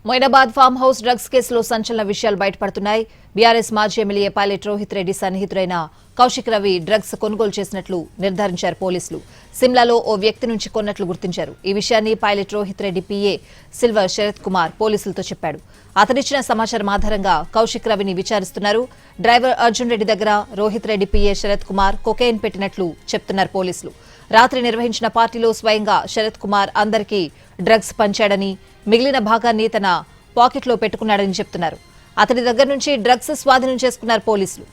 Moinabad farm house drugs కేసులో సంచలన విషయాలు బయటపడుతున్నాయి. బీఆర్ఎస్ మాజీ ఎమ్మెల్యే పైలట్ రోహిత్ రెడ్డి సన్నిహితుడైన కౌశిక్ రవి డ్రగ్స్ కొనుగోలు చేసినట్లు నిర్ధారించారు పోలీసులు. సిమ్లాలో ఓ వ్యక్తి నుంచి కొన్నట్లు గుర్తించారు. ఈ విషయాన్ని pilot Rohit Reddy PA silver Sharath Kumar పోలీసులతో చెప్పాడు. అతనిచ్చిన సమాచారం ఆధారంగా కౌశిక్ రవిని విచారిస్తున్నారు. డ్రైవర్ అర్జున్ రెడ్డి దగ్గర రోహిత్ రెడ్డి పీఏ శరత్ కుమార్ కొకైన్ పెట్టినట్లు చెప్తున్నారు పోలీసులు. రాత్రి నిర్వహించిన పార్టీలో స్వయంగా శరత్ కుమార్ అందరికీ డ్రగ్స్ పంచాడని, మిగిలిన భాగాన్ని తన పాకెట్లో పెట్టుకున్నాడని చెప్తున్నారు. అతని దగ్గర నుంచి డ్రగ్స్ స్వాధీనం చేసుకున్నారు పోలీసులు.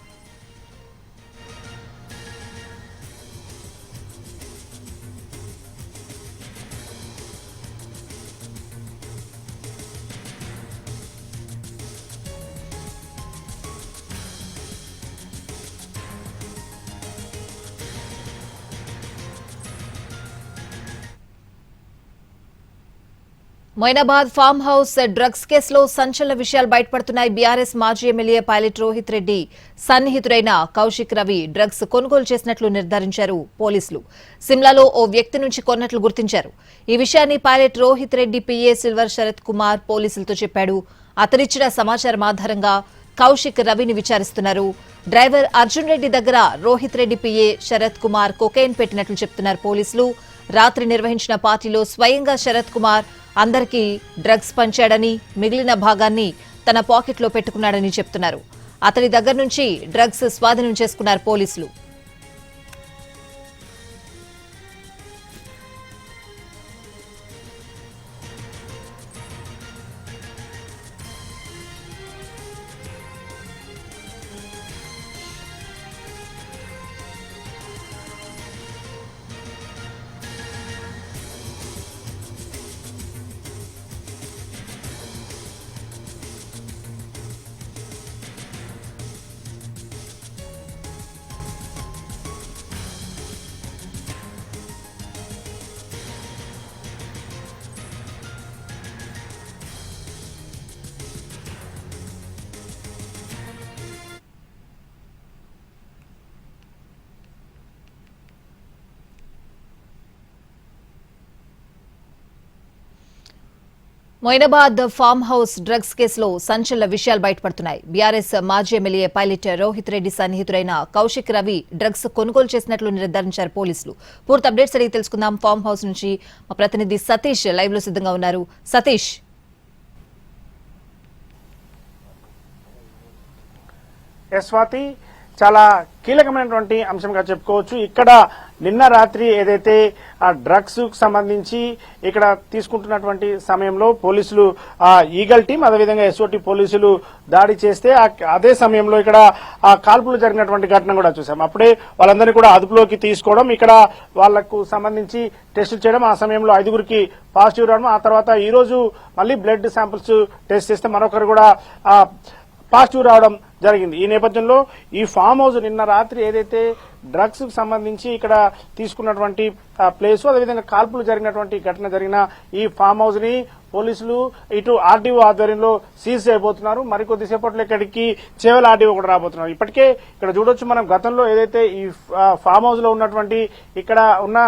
మొయినాబాద్ ఫామ్ హౌస్ డ్రగ్స్ కేసులో సంచలన విషయాలు బయటపడుతున్నాయి. బీఆర్ఎస్ మాజీ ఎమ్మెల్యే పైలట్ రోహిత్ రెడ్డి సన్నిహితుడైన కౌశిక్ రవి డ్రగ్స్ కొనుగోలు చేసినట్లు నిర్ధారించారు పోలీసులు. సిమ్లాలో ఓ వ్యక్తి నుంచి కొన్నట్లు గుర్తించారు. ఈ విషయాన్ని pilot Rohit Reddy PA silver Sharath Kumar పోలీసులతో చెప్పాడు. అతనిచ్చిన సమాచారం ఆధారంగా కౌశిక్ రవిని విచారిస్తున్నారు. డ్రైవర్ అర్జున్ రెడ్డి దగ్గర రోహిత్ రెడ్డి పీఏ శరత్ కుమార్ కొకైన్ పెట్టినట్లు చెప్తున్నారు పోలీసులు. రాత్రి నిర్వహించిన పార్టీలో స్వయంగా శరత్ కుమార్ అందరికీ డ్రగ్స్ పంచాడని, మిగిలిన భాగాన్ని తన పాకెట్లో పెట్టుకున్నాడని చెప్తున్నారు. అతని దగ్గర నుంచి డ్రగ్స్ స్వాధీనం చేసుకున్నారు పోలీసులు. మొయినాబాద్ ఫామ్ హౌస్ డ్రగ్స్ కేసులో సంచలన విషయాలు బయటపడుతున్నాయి. బీఆర్ఎస్ మాజీ ఎమ్మెల్యే పైలట్ రోహిత్ రెడ్డి సన్నిహితుడైన కౌశిక్ రవి డ్రగ్స్ కొనుగోలు చేసినట్లు నిర్ధారించారు పోలీసులు. పూర్తి అప్డేట్స్ అడిగి తెలుసుకుందాం. ఫామ్ హౌస్ నుంచి మా ప్రతినిధి సతీష్ లైవ్ లో సిద్ధంగా ఉన్నారు. సతీష్, స్వాతి, చాలా కీలకమైనటువంటి అంశంగా చెప్పుకోవచ్చు. ఇక్కడ నిన్న రాత్రి ఏదైతే ఆ డ్రగ్స్ కు సంబంధించి ఇక్కడ తీసుకుంటున్నటువంటి సమయంలో పోలీసులు ఈగల్ టీం, అదేవిధంగా ఎస్ఓటి పోలీసులు దాడి చేస్తే అదే సమయంలో ఇక్కడ ఆ కాల్పులు జరిగినటువంటి ఘటన కూడా చూసాం. అప్పుడే వాళ్ళందరినీ కూడా అదుపులోకి తీసుకోవడం, ఇక్కడ వాళ్లకు సంబంధించి టెస్టులు చేయడం, ఆ సమయంలో 5గురికి పాజిటివ్ రావడం, ఆ తర్వాత ఈ రోజు మళ్ళీ బ్లడ్ శాంపిల్స్ టెస్ట్ చేస్తే మరొకరు కూడా పాజిటివ్ రావడం జరిగింది. ఈ నేపథ్యంలో ఈ ఫామ్ హౌస్ నిన్న రాత్రి ఏదైతే డ్రగ్స్ కు సంబంధించి ఇక్కడ తీసుకున్నటువంటి ప్లేస్, అదేవిధంగా కాల్పులు జరిగినటువంటి ఘటన జరిగిన ఈ ఫామ్ హౌస్ ని పోలీసులు ఇటు ఆర్డీఓ ఆధ్వర్యంలో సీజ్ చేయబోతున్నారు. మరికొద్దిసేపట్లో ఇక్కడికి చేవెల ఆర్డీఓ కూడా రాబోతున్నారు. ఇప్పటికే ఇక్కడ చూడొచ్చు మనం గతంలో ఏదైతే ఈ ఫామ్ హౌస్ లో ఉన్నటువంటి ఇక్కడ ఉన్న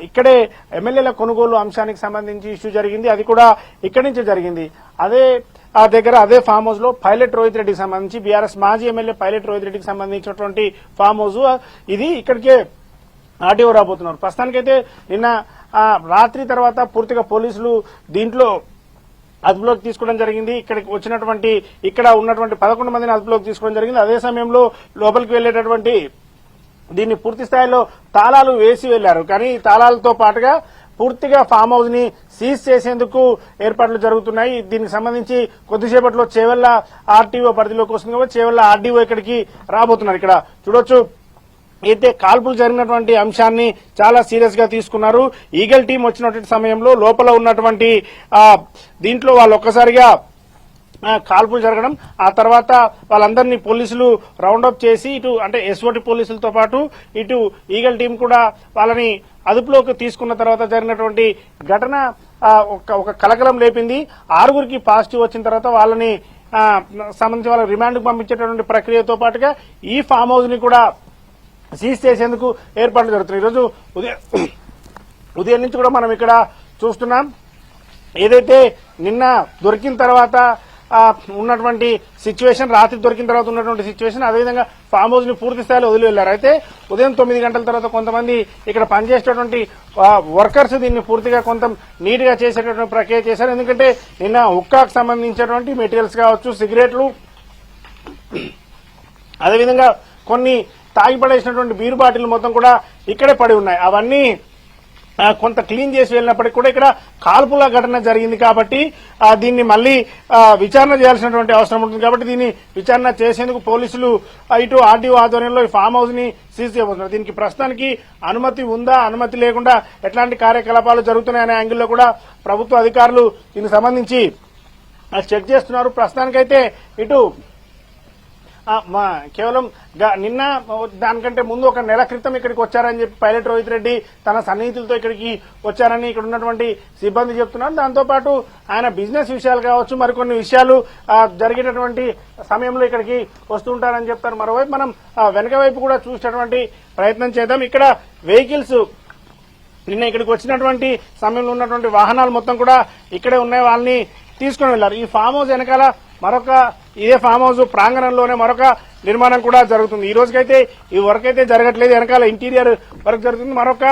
ఇక్కడే ఎమ్మెల్యేల కొనుగోలు అంశానికి సంబంధించి ఇష్యూ జరిగింది. అది కూడా ఇక్కడి నుంచి జరిగింది. అదే అదే ఫామ్ హౌస్ లో పైలట్ రోహిత్ రెడ్డికి సంబంధించి బీఆర్ఎస్ మాజీ ఎమ్మెల్యే పైలట్ రోహిత్ రెడ్డికి సంబంధించినటువంటి ఫామ్ హౌస్ ఇది. ఇక్కడికే ఆర్డీఓ రాబోతున్నారు. ప్రస్తుతానికైతే నిన్న రాత్రి తర్వాత పూర్తిగా పోలీసులు దీంట్లో అదుపులోకి తీసుకోవడం జరిగింది. ఇక్కడికి వచ్చినటువంటి ఇక్కడ ఉన్నటువంటి 11 మందిని అదుపులోకి తీసుకోవడం జరిగింది. అదే సమయంలో లోపలికి వెళ్లేటటువంటి దీన్ని పూర్తి స్థాయిలో తాళాలు వేసి వెళ్లారు. కానీ తాళాలతో పాటుగా పూర్తిగా ఫామ్ హౌస్ ని సీజ్ చేసేందుకు ఏర్పాట్లు జరుగుతున్నాయి. దీనికి సంబంధించి కొద్దిసేపట్లో చేవెళ్ల ఆర్టీఓ పరిధిలోకి వస్తుంది కాబట్టి చేవెళ్ల ఆర్డీఓ ఇక్కడికి రాబోతున్నారు. ఇక్కడ చూడొచ్చు అయితే కాల్పులు జరిగినటువంటి అంశాన్ని చాలా సీరియస్ గా తీసుకున్నారు. ఈగల్ టీం వచ్చినటువంటి సమయంలో లోపల ఉన్నటువంటి దీంట్లో వాళ్ళు ఒక్కసారిగా కాల్పులు జరగడం, ఆ తర్వాత వాళ్ళందరినీ పోలీసులు రౌండప్ చేసి ఇటు అంటే ఎస్ఓటి పోలీసులతో పాటు ఇటు ఈగల్ టీం కూడా వాళ్ళని అదుపులోకి తీసుకున్న తర్వాత జరిగినటువంటి ఘటన ఒక కలకలం లేపింది. 6గురికి పాజిటివ్ వచ్చిన తర్వాత వాళ్ళని సంబంధించి వాళ్ళ రిమాండ్ కు పంపించేటటువంటి ప్రక్రియతో పాటుగా ఈ ఫామ్ హౌస్ ని కూడా సీజ్ చేసేందుకు ఏర్పాట్లు జరుగుతున్నాయి. ఈరోజు ఉదయం నుంచి కూడా మనం ఇక్కడ చూస్తున్నాం. ఏదైతే నిన్న దొరికిన తర్వాత ఉన్నటువంటి సిచ్యువేషన్, రాత్రి దొరికిన తర్వాత ఉన్నటువంటి సిచ్యువేషన్, అదేవిధంగా ఫామ్ హౌస్ ని పూర్తి స్థాయిలో వదిలి వెళ్లారు. అయితే ఉదయం 9 గంటల తర్వాత కొంతమంది ఇక్కడ పనిచేసేటువంటి వర్కర్స్ దీన్ని పూర్తిగా కొంత నీట్ గా చేసేటటువంటి ప్రక్రియ చేశారు. ఎందుకంటే నిన్న హుక్కాకు సంబంధించినటువంటి మెటీరియల్స్ కావచ్చు, సిగరెట్లు, అదేవిధంగా కొన్ని తాగిపడేసినటువంటి బీరు బాటిల్ మొత్తం కూడా ఇక్కడే పడి ఉన్నాయి. అవన్నీ కొంత క్లీన్ చేసి వెళ్ళినప్పటికీ కూడా ఇక్కడ కాల్పుల ఘటన జరిగింది కాబట్టి దీన్ని మళ్లీ విచారణ చేయాల్సినటువంటి అవసరం ఉంటుంది. కాబట్టి దీన్ని విచారణ చేసేందుకు పోలీసులు ఇటు ఆర్డీఓ ఆధ్వర్యంలో ఈ ఫామ్ హౌస్ ని సీజ్ చేయబోతున్నారు. దీనికి ప్రస్తుతానికి అనుమతి ఉందా, అనుమతి లేకుండా ఎట్లాంటి కార్యకలాపాలు జరుగుతున్నాయనే యాంగిల్లో కూడా ప్రభుత్వ అధికారులు దీనికి సంబంధించి చెక్ చేస్తున్నారు. ప్రస్తుతానికైతే ఇటు కేవలం నిన్న దానికంటే ముందు ఒక నెల క్రితం ఇక్కడికి వచ్చారని చెప్పి పైలట్ రోహిత్ రెడ్డి తన సన్నిహితులతో ఇక్కడికి వచ్చారని ఇక్కడ ఉన్నటువంటి సిబ్బంది చెప్తున్నారు. దాంతోపాటు ఆయన బిజినెస్ విషయాలు కావచ్చు, మరికొన్ని విషయాలు జరిగేటటువంటి సమయంలో ఇక్కడికి వస్తుంటారని చెప్తారు. మరోవైపు మనం వెనక వైపు కూడా చూసేటువంటి ప్రయత్నం చేద్దాం. ఇక్కడ వెహికల్స్ నిన్న ఇక్కడికి వచ్చినటువంటి సమయంలో ఉన్నటువంటి వాహనాలు మొత్తం కూడా ఇక్కడే ఉన్నాయి, వాళ్ళని తీసుకుని వెళ్లారు. ఈ ఫామ్ హౌస్ వెనకాల మరొక ఇదే ఫామ్ హౌస్ ప్రాంగణంలోనే మరొక నిర్మాణం కూడా జరుగుతుంది. ఈ రోజుకైతే ఈ వర్క్ అయితే జరగట్లేదు, వెనకాల ఇంటీరియర్ వర్క్ జరుగుతుంది. మరొక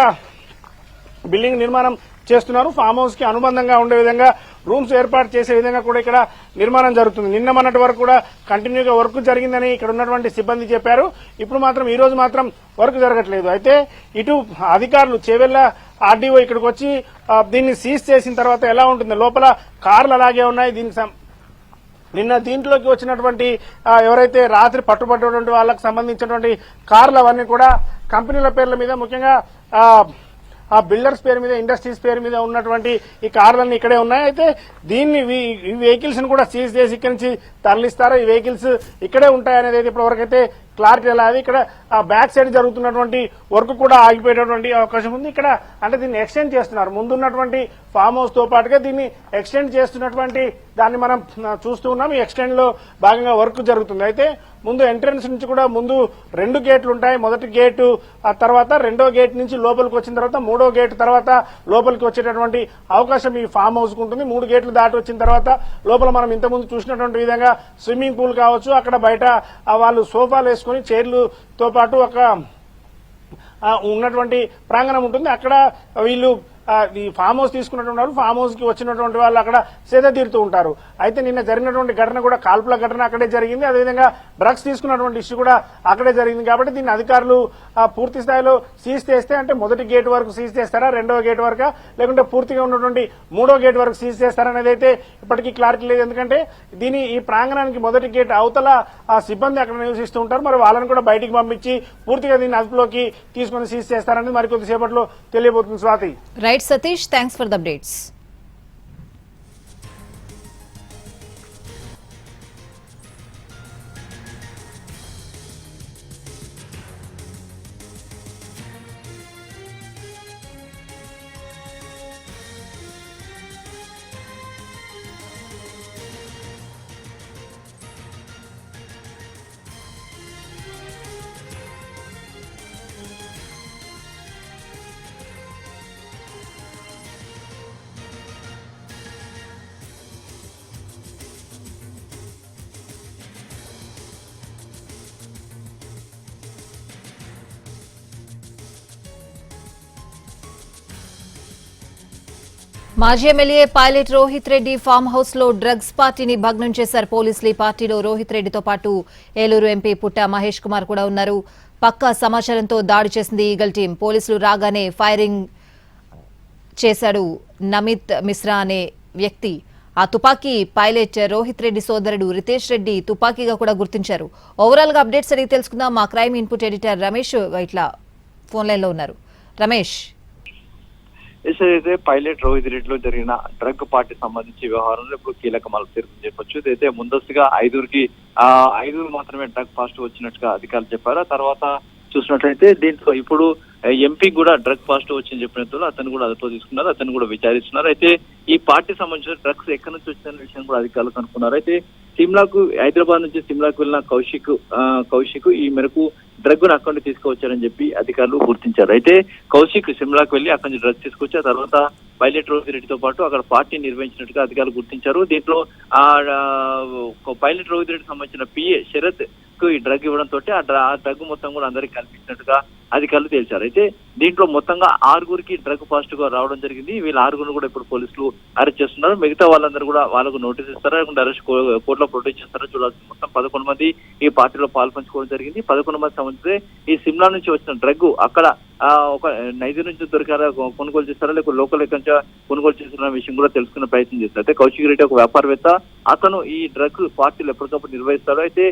బిల్డింగ్ నిర్మాణం చేస్తున్నారు. ఫామ్ హౌస్ కి అనుబంధంగా ఉండే విధంగా రూమ్స్ ఏర్పాటు చేసే విధంగా కూడా ఇక్కడ నిర్మాణం జరుగుతుంది. నిన్న మొన్నటి వరకు కూడా కంటిన్యూగా వర్క్ జరిగిందని ఇక్కడ ఉన్నటువంటి సిబ్బంది చెప్పారు. ఇప్పుడు మాత్రం ఈ రోజు మాత్రం వర్క్ జరగట్లేదు. అయితే ఇటు అధికారులు చేవెళ్ల ఆర్డీఓ ఇక్కడికి వచ్చి దీన్ని సీజ్ చేసిన తర్వాత ఎలా ఉంటుంది, లోపల కార్లు అలాగే ఉన్నాయి. నిన్న దీంట్లోకి వచ్చినటువంటి ఎవరైతే రాత్రి పట్టుబట్టినటువంటి వాళ్ళకు సంబంధించినటువంటి కార్లు అవన్నీ కూడా కంపెనీల పేర్ల మీద, ముఖ్యంగా ఆ బిల్డర్స్ పేరు మీద, ఇండస్ట్రీస్ పేరు మీద ఉన్నటువంటి ఈ కార్లన్నీ ఇక్కడే ఉన్నాయి. అయితే దీన్ని ఈ వెహికల్స్ ను కూడా సీజ్ చేసి ఇక్కడి నుంచి తరలిస్తారు. ఈ వెహికల్స్ ఇక్కడే ఉంటాయనేది అయితే ఇప్పటివరకైతే క్లారిటీ లేదు. ఇక్కడ బ్యాక్ సైడ్ జరుగుతున్నటువంటి వర్క్ కూడా ఆగిపోయేటటువంటి అవకాశం ఉంది. ఇక్కడ అంటే దీన్ని ఎక్స్టెండ్ చేస్తున్నారు. ముందున్నటువంటి ఫామ్ హౌస్ తో పాటుగా దీన్ని ఎక్స్టెండ్ చేస్తున్నటువంటి దాన్ని మనం చూస్తూ ఉన్నాం. ఈ ఎక్స్టెండ్ లో భాగంగా వర్క్ జరుగుతుంది. అయితే ముందు ఎంట్రన్స్ నుంచి కూడా ముందు 2 గేట్లు ఉంటాయి. మొదటి గేటు ఆ తర్వాత రెండో గేట్ నుంచి లోపలికి వచ్చిన తర్వాత మూడో గేట్ తర్వాత లోపలికి వచ్చేటటువంటి అవకాశం ఈ ఫామ్ హౌస్ కు ఉంటుంది. 3 గేట్లు దాటి వచ్చిన తర్వాత లోపల మనం ఇంతకుముందు చూసినటువంటి విధంగా స్విమ్మింగ్ పూల్ కావచ్చు, అక్కడ బయట వాళ్ళు సోఫాలు వేసుకుని చైర్లతో పాటు ఒక ఉన్నటువంటి ప్రాంగణం ఉంటుంది. అక్కడ వీళ్ళు ఈ ఫామ్ హౌస్ తీసుకున్నటువంటి వాళ్ళు, ఫామ్ హౌస్ కి వచ్చినటువంటి వాళ్ళు అక్కడ సేద తీరుతూ ఉంటారు. అయితే నిన్న జరిగినటువంటి ఘటన కూడా కాల్పుల ఘటన అక్కడే జరిగింది. అదేవిధంగా డ్రగ్స్ తీసుకున్నటువంటి ఇష్యూ కూడా అక్కడే జరిగింది. కాబట్టి దీన్ని అధికారులు పూర్తి స్థాయిలో సీజ్ చేస్తే, అంటే మొదటి గేట్ వరకు సీజ్ చేస్తారా, రెండో గేట్ వరకు, లేకుంటే పూర్తిగా ఉన్నటువంటి మూడో గేట్ వరకు సీజ్ చేస్తారనేది అయితే ఇప్పటికీ క్లారిటీ లేదు. ఎందుకంటే ఈ ప్రాంగణానికి మొదటి గేట్ అవతల సిబ్బంది అక్కడ నివసిస్తూ ఉంటారు. మరి వాళ్ళని కూడా బయటికి పంపించి పూర్తిగా దీన్ని అదుపులోకి తీసుకుని సీజ్ చేస్తారనేది మరికొద్దిసేపట్లో తెలియబోతుంది. Swathi. Right Satish, thanks for the updates. మాజీ MLA Pilot Rohit Reddy farm house లో డ్రగ్స్ పార్టీని భగ్నం చేశారు పోలీసులు. ఈ పార్టీలో రోహిత్ రెడ్డితో పాటు ఏలూరు ఎంపీ పుట్ట మహేష్ కుమార్ కూడా ఉన్నారు. పక్కా సమాచారంతో దాడి చేసింది ఈగల్ టీం. పోలీసులు రాగానే ఫైరింగ్ చేశాడు నమిత్ మిశ్రా అనే వ్యక్తి. ఆ తుపాకీ పైలట్ రోహిత్ రెడ్డి సోదరుడు రితేష్ రెడ్డి తుపాకీగా కూడా గుర్తించారు. ఓవరాల్ గా అప్డేట్స్ అడిగి తెలుసుకుందాం. మా క్రైమ్ ఇన్పుట్ ఎడిటర్ రమేష్ ఇట్లా ఫోన్ లైన్ లో ఉన్నారు. రమేష్, అయితే పైలట్ రోహిత్ రెడ్డిలో జరిగిన డ్రగ్ పార్టీ సంబంధించి వ్యవహారంలో ఇప్పుడు కీలక మలుపు తిరుగుని చెప్పొచ్చు. ఇదైతే ముందస్తుగా 5 మాత్రమే డ్రగ్ పాజిటివ్ వచ్చినట్టుగా అధికారులు చెప్పారు. ఆ తర్వాత చూసినట్లయితే దీంట్లో ఇప్పుడు ఎంపీ కూడా డ్రగ్ పాజిటివ్ వచ్చిందని చెప్పినట్లు అతను కూడా అదుపులో తీసుకున్నారు, అతను కూడా విచారిస్తున్నారు. అయితే ఈ పార్టీ సంబంధించిన డ్రగ్స్ ఎక్కడి నుంచి వచ్చిన విషయం కూడా అధికారులు కనుక్కున్నారు. అయితే హైదరాబాద్ నుంచి సిమ్లాకు వెళ్ళిన కౌశిక్ ఈ మేరకు డ్రగ్ ను అక్కడి నుంచి తీసుకువచ్చారని చెప్పి అధికారులు గుర్తించారు. అయితే కౌశిక్ సిమ్లాకు వెళ్ళి అక్కడి నుంచి డ్రగ్స్ తీసుకొచ్చి ఆ తర్వాత పైలట్ రోహిత్ తో పాటు అక్కడ పార్టీ నిర్వహించినట్టుగా అధికారులు గుర్తించారు. దీంట్లో పైలట్ రోహిత్ సంబంధించిన పిఏ శరత్ కు ఈ డ్రగ్ ఇవ్వడంతో ఆ డ్రగ్ మొత్తం కూడా అందరికి కల్పించినట్టుగా అధికారులు తేల్చారు. అయితే దీంట్లో మొత్తంగా 6గురికి డ్రగ్ పాజిటివ్ గా రావడం జరిగింది. వీళ్ళ 6గురు కూడా ఇప్పుడు పోలీసులు అరెస్ట్ చేస్తున్నారు. మిగతా వాళ్ళందరూ కూడా వాళ్ళకు నోటీస్ ఇస్తారా లేకుంటే అరెస్ట్ కోర్టులో ప్రొటెక్ట్ చేస్తారా చూడాల్సి. మొత్తం 11 మంది ఈ పార్టీలో పాల్పంచుకోవడం జరిగింది. 11 మంది సంబంధించి ఈ సిమ్లా నుంచి వచ్చిన డ్రగ్ అక్కడ ఒక నైజీరియా నుంచి దొరికారా కొనుగోలు చేస్తారా లేకపోతే లోకల్ ఎక్కడి నుంచి కొనుగోలు చేస్తున్న విషయం కూడా తెలుసుకునే ప్రయత్నం చేస్తారు. అయితే కౌశిక్ రెడ్డి ఒక వ్యాపారవేత్త, అతను ఈ డ్రగ్ పార్టీలు ఎప్పటికప్పుడు నిర్వహిస్తాడు. అయితే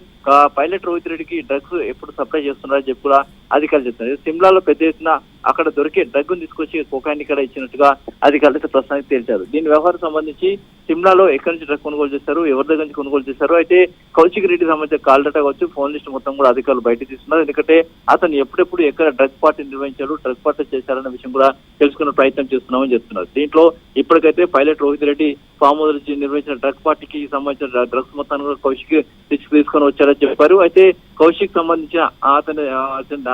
పైలట్ రోహిత్ రెడ్డికి డ్రగ్స్ ఎప్పుడు సప్లై చేస్తున్నారని చెప్పి కూడా అధికారులు చెప్తున్నారు. సిమ్లాలో పెద్ద ఎత్తున అక్కడ దొరికే డ్రగ్ తీసుకొచ్చి కోకాయిన్ ఇక్కడ ఇచ్చినట్టుగా అధికారులు అయితే ప్రస్తుతానికి తేల్చారు. దీని వ్యవహారం సంబంధించి సిమ్లాలో ఎక్కడి నుంచి డ్రగ్ కొనుగోలు చేస్తారు, ఎవరి దగ్గర నుంచి కొనుగోలు చేస్తారు, అయితే కౌశిక్ రెడ్డి సంబంధించిన కాల్ డేటా కావచ్చు, ఫోన్ లిస్ట్ మొత్తం కూడా అధికారులు బయట తీస్తున్నారు. ఎందుకంటే అతను ఎప్పుడెప్పుడు ఎక్కడ డ్రగ్ పార్టీ నిర్వహించాడు, డ్రగ్ పార్టీ చేశారన్న విషయం కూడా తెలుసుకునే ప్రయత్నం చేస్తున్నామని చెప్తున్నారు. దీంట్లో ఇప్పటికైతే pilot Rohit Reddy farm house నుంచి నిర్వహించిన డ్రగ్ పార్టీకి సంబంధించిన డ్రగ్స్ మొత్తాన్ని కూడా కౌశిక్ తీసుకొని వచ్చారని చెప్పారు. అయితే కౌశిక్ సంబంధించిన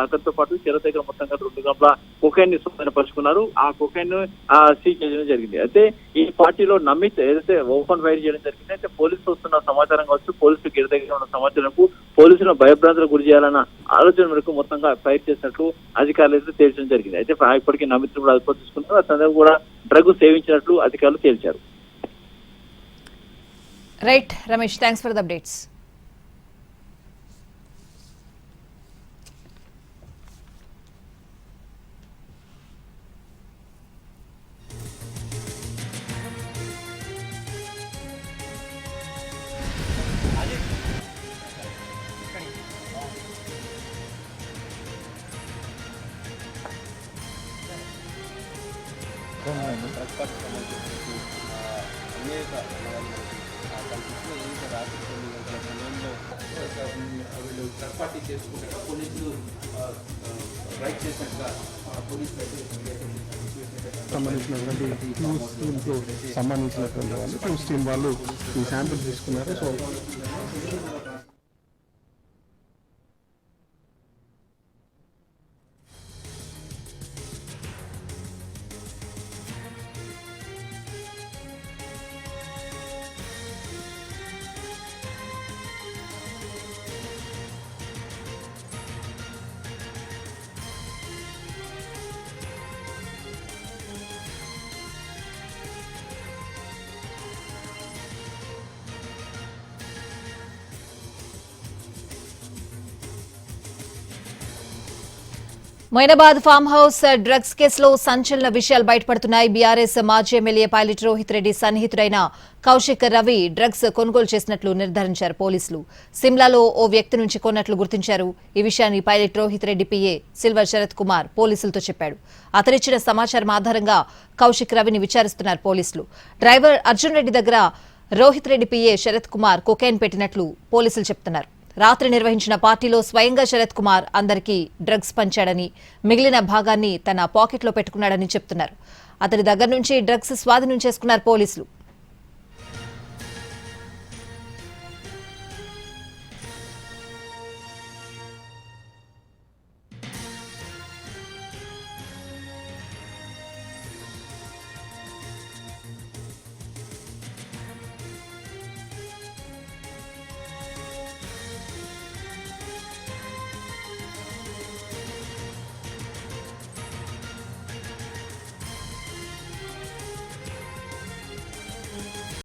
అతనితో పాటు శరత్ దగ్గర మొత్తంగా 2 గ్రాముల కొకైన్ స్వాధీనపరుచుకున్నారు. ఆ కొకైన్ సీజ్ చేయడం జరిగింది. అయితే ఈ పార్టీలో నమ్మిత్ ఏదైతే ఓపెన్ ఫైర్ చేయడం జరిగింది. అయితే పోలీసులు వస్తున్న సమాచారం కావచ్చు, పోలీసులు గిరి దగ్గర ఉన్న సమాచారంకు పోలీసులను భయభ్రాంతులకు గురి చేయాలన్న ఆలోచన మేరకు మొత్తంగా ఫైర్ చేసినట్లు అధికారులు అయితే తేల్చడం జరిగింది. అయితే ఇప్పటికీ నమ్మిత్ కూడా అదుపులో తీసుకున్నారు. అతను కూడా డ్రగ్ సేవించినట్లు అధికారులు తేల్చారు. Right Ramesh, thanks for the updates. వీళ్ళు థర్డ్ పార్టీ చేసుకుంటారు పోలీసులు రైట్ చేసినట్టుగా సంబంధించినటువంటి వాళ్ళు క్లూస్ టీం వాళ్ళు ఈ శాంపిల్ తీసుకున్నారు. So Moinabad farm house drugs కేసులో సంచలన విషయాలు బయటపడుతున్నాయి. బీఆర్ఎస్ మాజీ ఎమ్మెల్యే పైలట్ రోహిత్ రెడ్డి సన్నిహితుడైన కౌశిక్ రవి డ్రగ్స్ కొనుగోలు చేసినట్లు నిర్ధారించారు పోలీసులు. సిమ్లాలో ఓ వ్యక్తి నుంచి కొన్నట్లు గుర్తించారు. ఈ విషయాన్ని pilot Rohit Reddy PA silver Sharath Kumar పోలీసులతో చెప్పాడు. అతనిచ్చిన సమాచారం ఆధారంగా కౌశిక్ రవిని విచారిస్తున్నారు పోలీసులు. డ్రైవర్ అర్జున్ రెడ్డి దగ్గర రోహిత్ రెడ్డి పిఏ శరత్ కుమార్ కొకైన్ పెట్టినట్లు పోలీసులు చెప్తున్నారు. రాత్రి నిర్వహించిన పార్టీలో స్వయంగా శరత్ కుమార్ అందరికీ డ్రగ్స్ పంచాడని, మిగిలిన భాగాన్ని తన పాకెట్లో పెట్టుకున్నాడని చెప్తున్నారు. అతని దగ్గర నుంచి డ్రగ్స్ స్వాధీనం చేసుకున్నారు పోలీసులు.